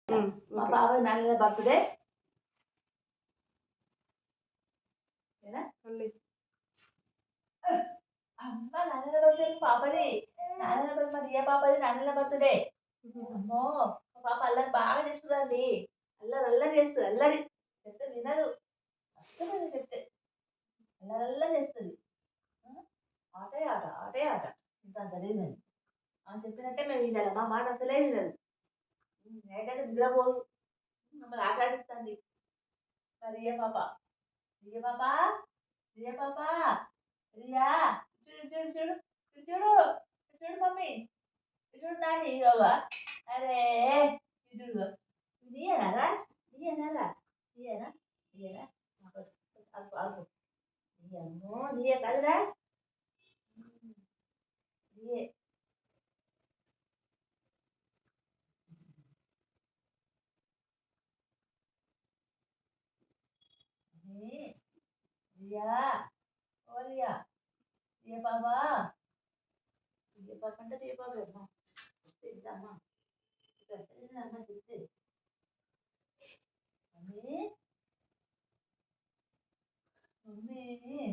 మా బావ నాన్న బర్త్డే అమ్మ నాన్న బర్త్డే పాపది నాన్న బర్త్డే మరి ఏ పాపది నాన్న బర్త్డే అమ్మో మా పాప అల్లరి బాగా చేస్తుందండి అల్లరి అల్లరి చేస్తుంది అల్లరి చెప్తే వినదు అస్సలు చెప్తే అల్లరి అల్లరి చేస్తుంది ఆటే ఆట ఆటే ఆట ఇంత తెలియదండి చెప్పినట్టే మేము వినాలి మా మాట అసలే వినదు నైట్ అయితే నిద్రపోదు మమ్మల్ని ఆట ఆడిస్తుంది రియా పాప రియా పాప రియా పాప రియా చూడు చూడు చూడు చూడు చూడు మమ్మీ చూడు నాని బాబా అరే చూడు నీయనారా నీయనారా నీయనా నీయనా అల్పు అల్పు నీయమ్మో నీయ కదరా నీయే రియా ఓ రియా రియా బాబా రియా పాప అంటే రియా బాబా అమ్మా ఇద్దమ్మా అమ్మ చెప్తే మమ్మీ మమ్మీ